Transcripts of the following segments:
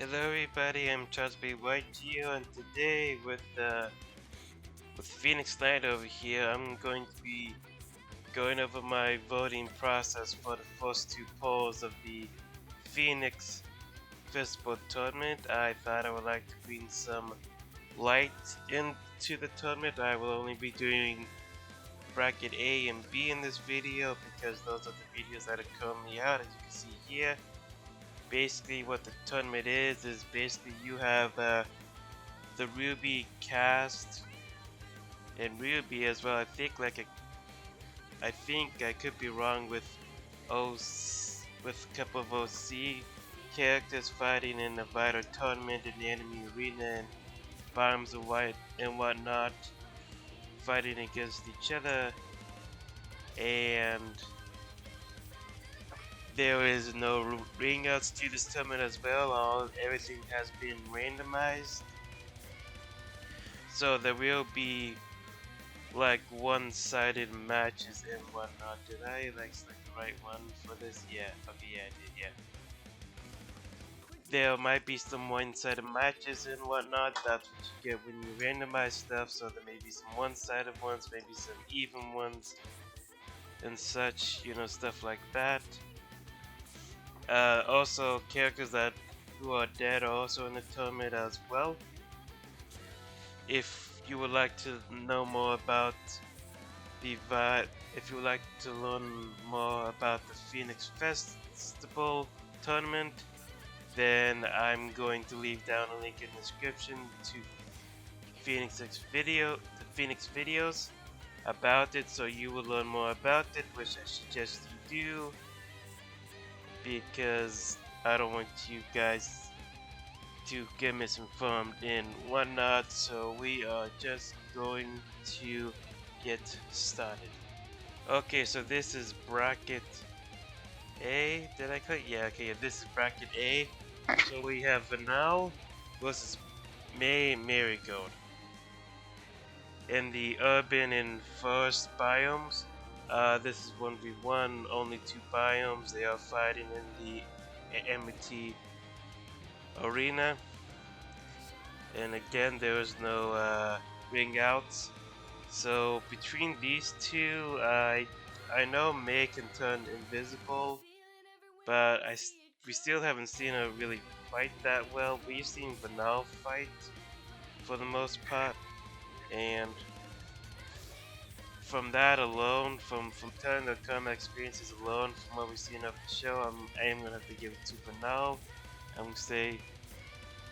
Hello everybody, I'm Yugioh, and today with Phoenix Knight over here, I'm going to be going over my voting process for the first two polls of the Phoenix Festival tournament. I thought I would like to bring some light into the tournament. I will only be doing bracket A and B in this video because those are the videos that are currently out, as you can see here. Basically what the tournament is basically you have the Rwby cast and Rwby as well. I think I could be wrong with with a couple of OC characters fighting in the vital tournament in the enemy arena and bombs and whatnot fighting against each other, and there is no ring outs to this tournament as well. Everything has been randomized, so there will be like one-sided matches and whatnot. Did I select the right one for this? Yeah, okay, yeah, I did, yeah. There might be some one-sided matches and whatnot. That's what you get when you randomize stuff, so there may be some one-sided ones, maybe some even ones and such, stuff like that. Also, characters who are dead are also in the tournament as well. If you would like to know more about if you would like to learn more about the Phoenix Festival tournament, then I'm going to leave down a link in the description to Phoenix videos about it, so you will learn more about it, which I suggest you do, because I don't want you guys to get misinformed and whatnot. So we are just going to get started. Okay, so this is bracket A. Did I click? Yeah, okay, yeah, this is bracket A. So we have Vanal versus Marigold. In the urban and forest biomes, this is 1v1, only 2 biomes. They are fighting in the Amity arena. And again, there is no ring outs. So between these two, I know May can turn invisible, but we still haven't seen her really fight that well. We've seen Vanal fight for the most part, and from that alone, from telling the combat experiences alone, from what we've seen of the show, I am gonna have to give it to Vanal. I'm gonna say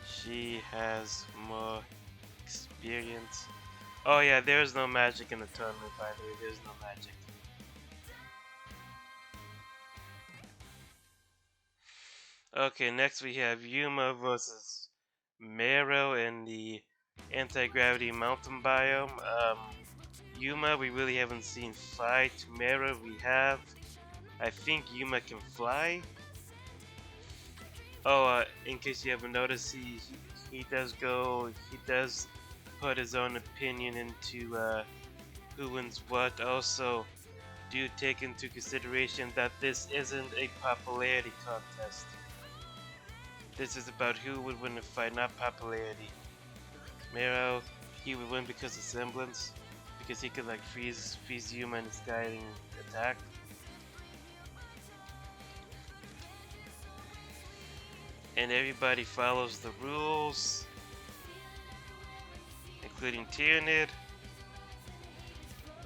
she has more experience. Oh yeah, there's no magic in the tournament, by the way. There's no magic. Okay, next we have Yuma versus Mera in the anti-gravity mountain biome. Yuma we really haven't seen fight. Mera we have. I think Yuma can fly. Oh, in case you haven't noticed, he does put his own opinion into who wins what. Also, do take into consideration that this isn't a popularity contest. This is about who would win the fight, not popularity. Mero, he would win because of semblance, because he could like freeze Yuma in his guiding attack. And everybody follows the rules, including Tyrannid.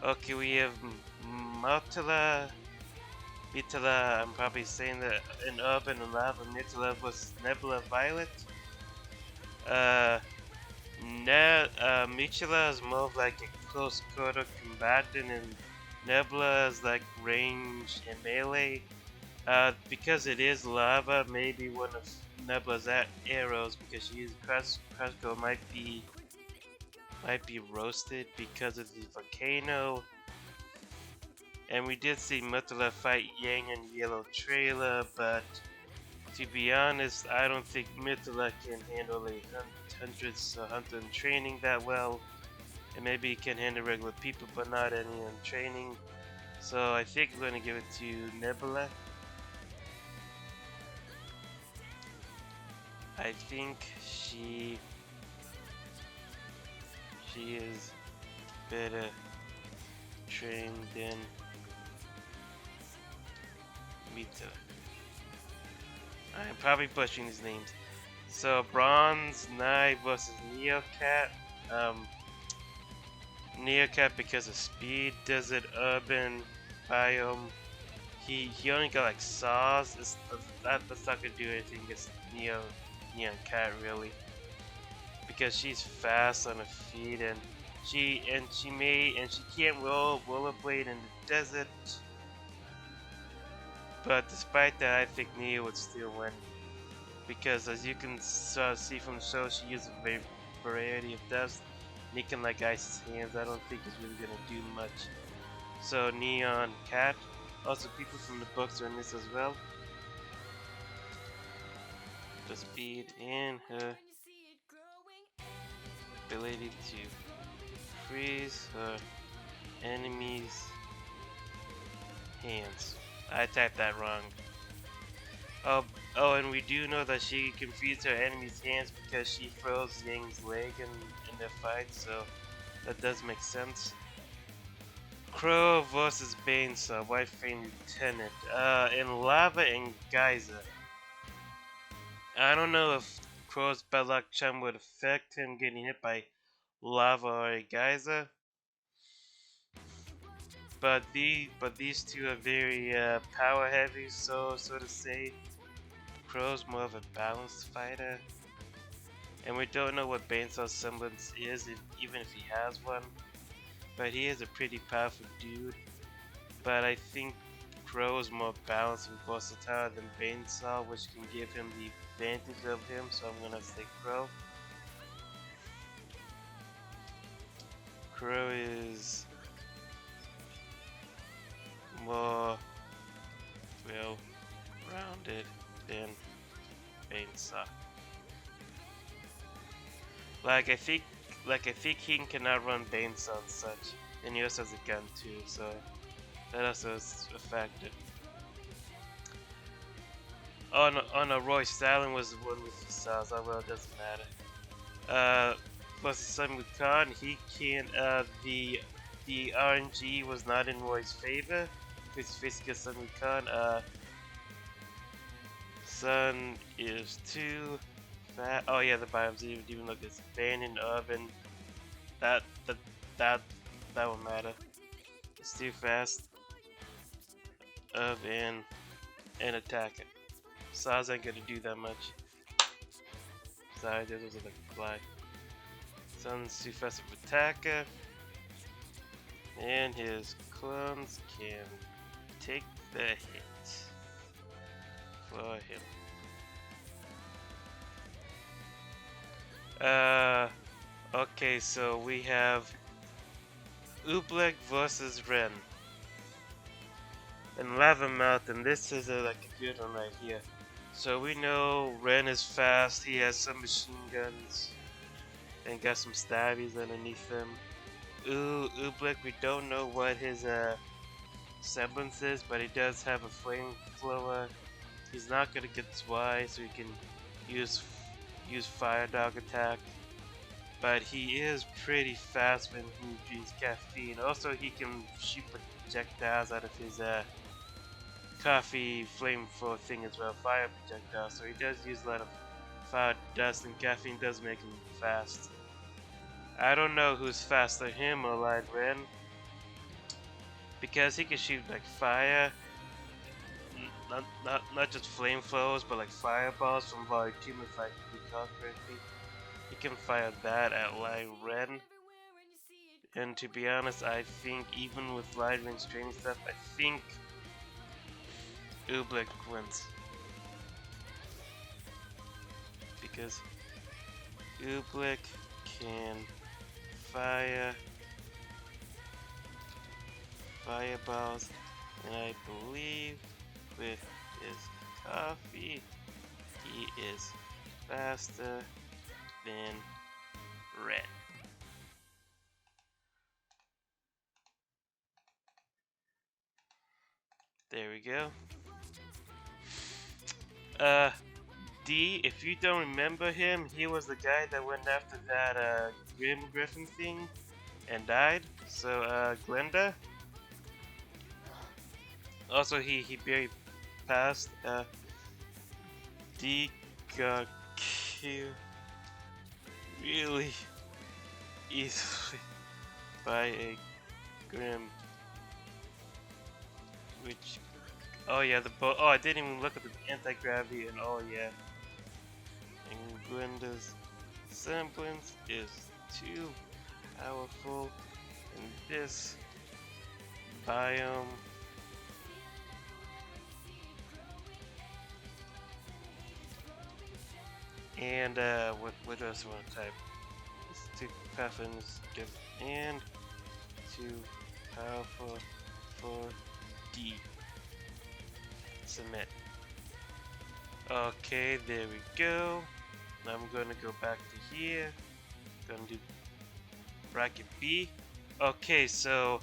Okay, we have Mitala, I'm probably saying that in Urban and Lava. Mitala was Nebula Violet. Mitala is more of like a close quarter combatant, and Nebula is like range and melee. Because it is lava, maybe one of Nebula's arrows, because she uses Crushgo, might be roasted because of the volcano. And we did see Mutala fight Yang in Yellow Trailer, but to be honest, I don't think Mutala can handle a hunter in training that well. And maybe he can handle regular people, but not any in training. So I think we're going to give it to Nebula. I think she is better trained than Mita. I'm probably butchering these names. So Bronze Knight versus Neocat. Neocat because of speed, desert, urban, biome. He only got like saws. That's not gonna do anything against Neon Cat really, because she's fast on her feet and she can't roll rollerblade in the desert. But despite that, I think Neo would still win, because as you can see from the show, she uses a variety of deaths. And he can like ice his hands. I don't think he's really gonna do much. So Neon Cat. Also, people from the books are in this as well. The speed and her ability to freeze her enemies' hands. I typed that wrong. Oh, and we do know that she can freeze her enemy's hands because she throws Yang's leg in their fight, so that does make sense. Crow versus Bainsaur, White Flame Lieutenant. In Lava and Geyser. I don't know if Crow's Butlak Chum would affect him getting hit by lava or a geyser. But these two are very power heavy, so to say. Crow's more of a balanced fighter. And we don't know what Bainsaur's semblance is, even if he has one. But he is a pretty powerful dude. But I think Crow is more balanced and versatile than Bainsaur, which can give him the advantage of him, so I'm gonna say Crow. Crow is more well-rounded than Bainsaur. Like I think he cannot run Bainsaur and such, and he also has a gun too, so that also is a factor. Oh no, Roy Stalin was the one with the saws. Oh well, it doesn't matter. Plus the son with Khan, he can. The RNG was not in Roy's favor. He's facing Sun with Khan. Sun is too fat. Oh yeah, the biomes even look it's abandoned oven. That won't matter. It's too fast. Oven and attack it. Saws ain't gonna do that much. Sorry, there was a fly. Sun's too fast of attacker. And his clones can take the hit for him. Okay, so we have Oobleck versus Wren. And Lava Mountain, this is like a good one right here. So we know Wren is fast, he has some machine guns, and got some stabbies underneath him. Oobleck, we don't know what his semblance is, but he does have a flamethrower. He's not gonna get Zwei, so he can use Fire Dog attack. But he is pretty fast when he drinks caffeine. Also, he can shoot projectiles out of his coffee flamethrower thing as well, fire projectiles. So he does use a lot of fire dust, and caffeine does make him fast. I don't know who's faster, him or Light Wren, because he can shoot like fire, not just flamethrowers, but like fireballs from Volume 2 if I recall correctly. He can fire that at Light Wren. And to be honest, I think even with Light Wren's training stuff, I think Oobleck wins. Because Oobleck can fire fireballs, and I believe with his coffee, he is faster than Wren. There we go. D, if you don't remember him, he was the guy that went after that griffin thing and died. So Glenda. Also he barely passed. D got killed really easily by a grim. Which, oh yeah, the boat. Oh, I didn't even look at the anti-gravity, and oh yeah, and Gwenda's semblance is too powerful in this biome. And what else do I want to type? It's too powerful in this and too powerful for D. Submit. Okay, there we go. Now I'm gonna go back to here. Gonna do bracket B. Okay, so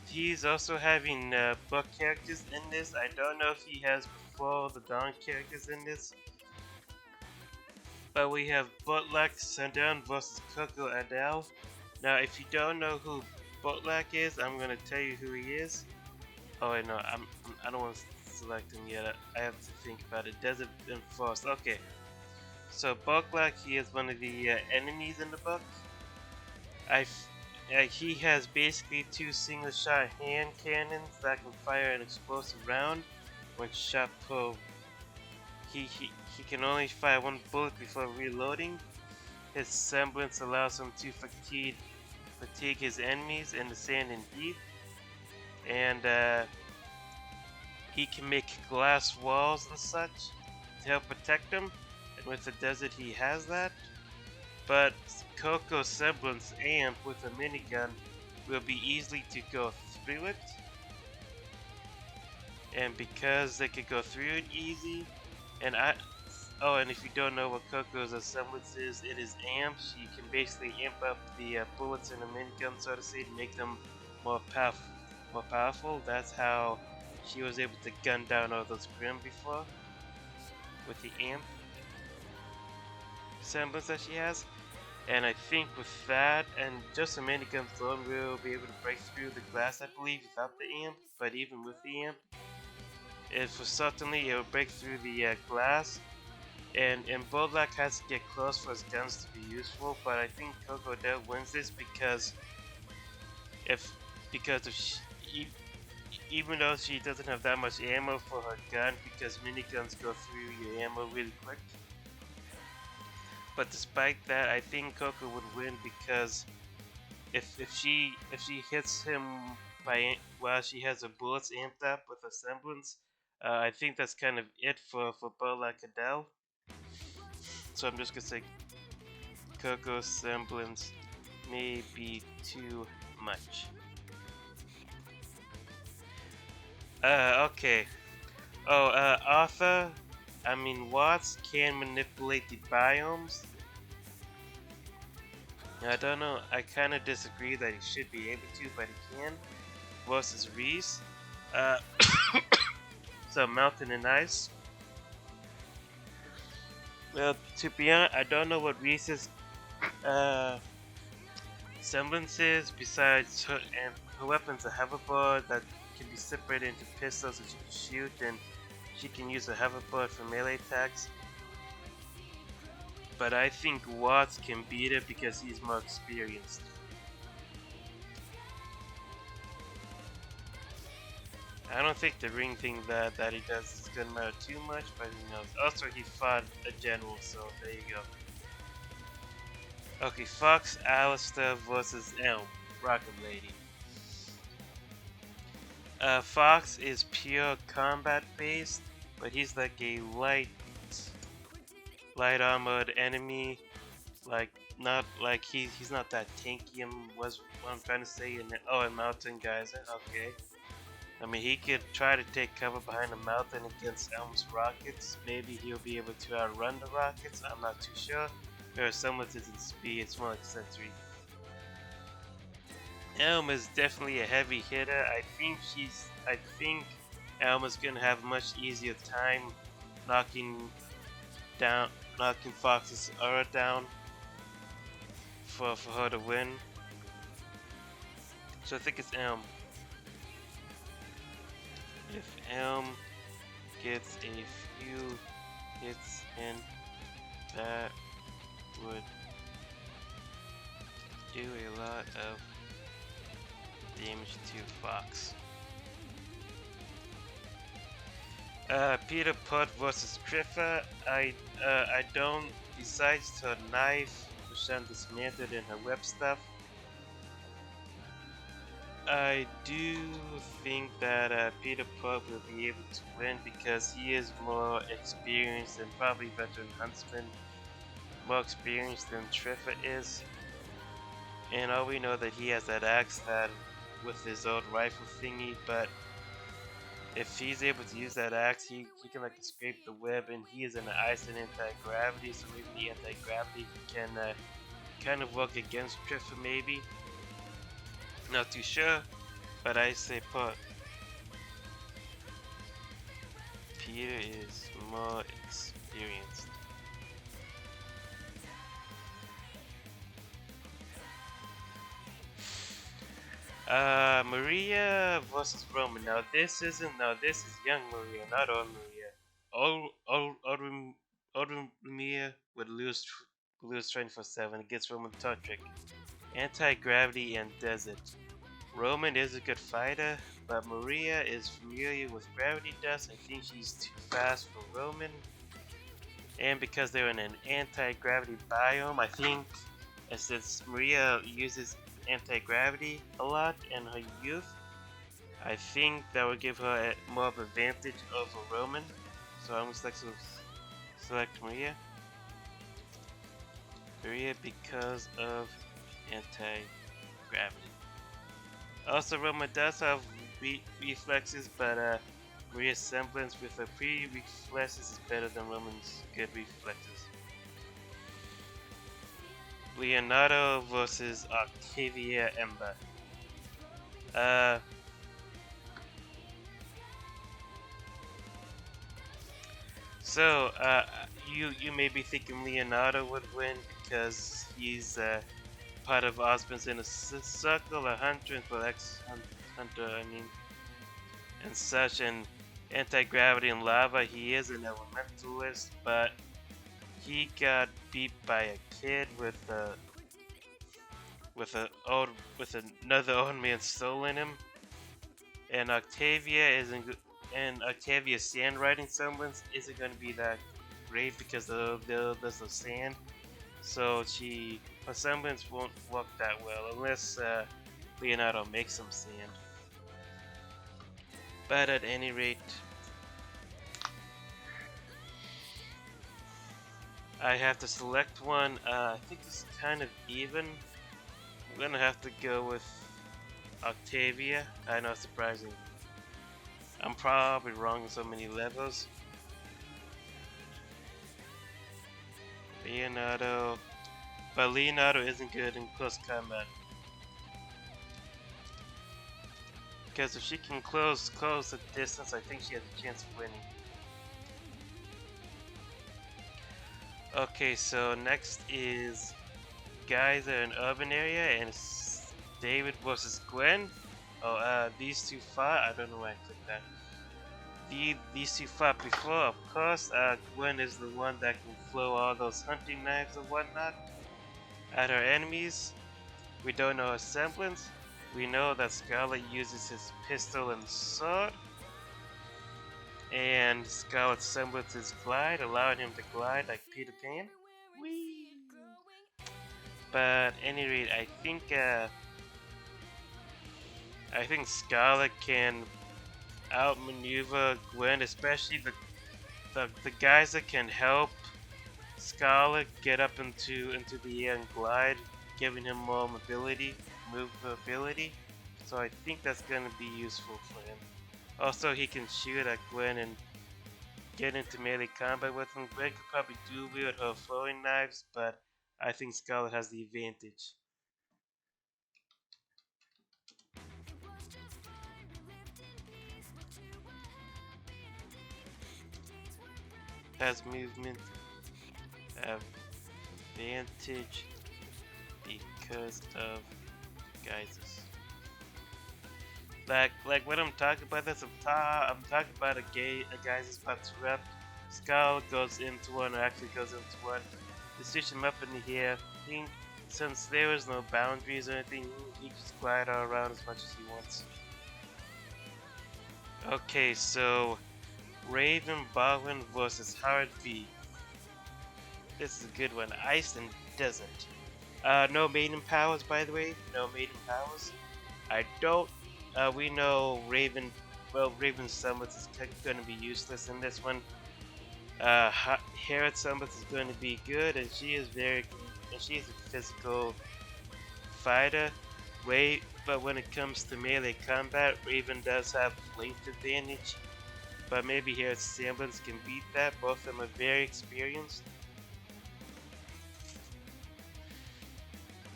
he's also having book characters in this. I don't know if he has before the Dawn characters in this. But we have Butlak Sundown versus Coco Adele. Now, if you don't know who Butlak is, I'm gonna tell you who he is. Oh wait, no, I don't want to select him yet. I have to think about it. Desert and Forest. Okay. So Butlak, he is one of the enemies in the book. He has basically two single-shot hand cannons that can fire an explosive round when shot per. He can only fire one bullet before reloading. His semblance allows him to fatigue his enemies in the sand and deep, and he can make glass walls and such to help protect them. And with the desert, he has that. But Coco's semblance amp with a minigun will be easy to go through it. And because they could go through it easy, and and if you don't know what Coco's semblance is, it is amp. She can basically amp up the bullets in a minigun, so to say, to make them more powerful. That's how she was able to gun down all those Grim before, with the amp semblance that she has. And I think with that, and just a minigun alone, we'll be able to break through the glass, I believe, without the amp. But even with the amp, certainly it will break through the glass. And Butlak has to get close for his guns to be useful. But I think Coco Adele wins this because even though she doesn't have that much ammo for her gun, because miniguns go through your ammo really quick. But despite that, I think Coco would win because if she hits him while she has her bullets amped up with a semblance, I think that's kind of it for Butlak Adele. So I'm just gonna say Coco's semblance may be too much. Okay. Arthur, Watts can manipulate the biomes. I don't know, I kind of disagree that he should be able to, but he can. Versus Rhys. So mountain and ice. Well, to be honest, I don't know what Rhys's semblance is besides her weapon's a hoverboard that can be separated into pistols that she can shoot, and she can use a hoverboard for melee attacks. But I think Watts can beat it because he's more experienced. I don't think the ring thing that he does is gonna matter too much, but who knows. Also, he fought a general, so there you go. Okay, Fox Alistair versus Elm, Rocket Lady. Fox is pure combat based, but he's like a light armored enemy. Like not like he's not that tanky. Was what I'm trying to say. And mountain guys. Okay. He could try to take cover behind a mountain against Elm's rockets. Maybe he'll be able to outrun the rockets. I'm not too sure. There's some with his speed. It's more like sensory. Elm is definitely a heavy hitter. I think Elm is gonna have a much easier time knocking down, knocking Fox's aura down for her to win. So I think it's M. If M gets a few hits in, that would do a lot of damage to Fox. Peter Pot versus Griffa. I don't. Besides her knife, which I'm dismantled in her web stuff, I do think that Peter Pot will be able to win because he is more experienced and probably veteran huntsman, more experienced than Triffa is. And all we know that he has that axe that with his old rifle thingy, but if he's able to use that axe, he can like escape the web, and he is in the ice and anti-gravity, so maybe the anti-gravity can kind of work against Triffa maybe. Not too sure, but I say Pot. Peter is more experienced. Maria versus Roman. Now this is young Maria, not old Maria. Old Maria would lose 24/7 against Roman Totrick. Anti-gravity and desert. Roman is a good fighter, but Maria is familiar with gravity dust. I think she's too fast for Roman. And because they're in an anti-gravity biome, I think, since Maria uses anti-gravity a lot in her youth, I think that would give her more of an advantage over Roman. So I'm going to select Maria. Maria because of anti-gravity. Also, Roman does have reflexes, but Maria's semblance with her pre-reflexes is better than Roman's good reflexes. Leonardo versus Octavia Ember. You may be thinking Leonardo would win because he's part of Osmond's inner circle, a hunter and hunter, and such, and anti-gravity and lava. He is an elementalist, but he got beat by a kid with another old man's soul in him, and Octavia's sand riding semblance isn't going to be that great because there's no sand, so her semblance won't work that well unless Leonardo makes some sand. But at any rate, I have to select one. I think it's kind of even. I'm gonna have to go with Octavia. I know, surprising. I'm probably wrong in so many levels. Leonardo. But Leonardo isn't good in close combat. Because if she can close the distance, I think she has a chance of winning. Okay, so next is guys that are in urban area, and it's David versus Gwen. These two fought. I don't know why I clicked that. These two fought before, of course. Gwen is the one that can throw all those hunting knives and whatnot at her enemies. We don't know her semblance. We know that Scarlet uses his pistol and sword, and Scarlet's semblance is glide, allowing him to glide like Peter Pan. Whee! But any rate, I think Scarlet can outmaneuver Gwen, especially the guys that can help Scarlet get up into the air and glide, giving him more movability. So I think that's gonna be useful for him. Also, he can shoot at Gwen and get into melee combat with him. Gwen could probably do wield her throwing knives, but I think Scarlet has the advantage. Has movement. advantage because of guises. Like what I'm talking about, I'm talking about a guy's about to rep. Skull goes into one, or actually goes into one. You switch him up in here. Since there was no boundaries or anything, he can just glide all around as much as he wants. Okay, so Raven Baldwin versus Rwby. This is a good one. Ice and Desert. No maiden powers, by the way. No maiden powers. I don't. We know Raven. Well, Raven's summons is going to be useless in this one. Harriet summons is going to be good, and she is she's a physical fighter. But when it comes to melee combat, Raven does have length advantage. But maybe Harriet's semblance can beat that. Both of them are very experienced.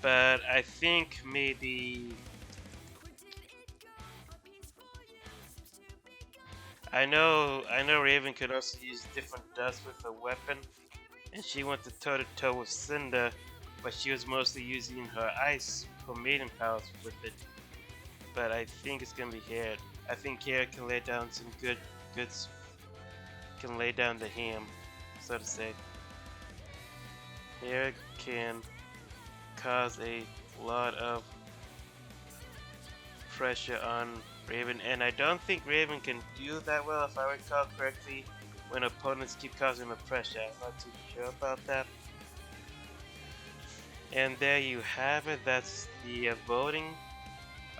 But I think maybe I know Raven could also use different dust with a weapon, and she went to toe to toe with Cinder, but she was mostly using her ice, her maiden powers with it. But I think it's gonna be Harriet. I think Harriet can lay down some goods, can lay down the ham, so to say. Harriet can cause a lot of pressure on Raven, and I don't think Raven can do that well, if I recall correctly, when opponents keep causing the pressure. I'm not too sure about that. And there you have it. That's the voting.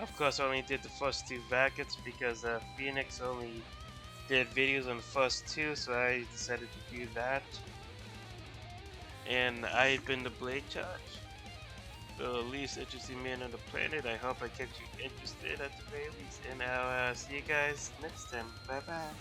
Of course, I only did the first two brackets because Phoenix only did videos on the first two, so I decided to do that. And I've been the Blade Charge, the least interesting man on the planet. I hope I kept you interested at the very least, and I'll see you guys next time. Bye bye.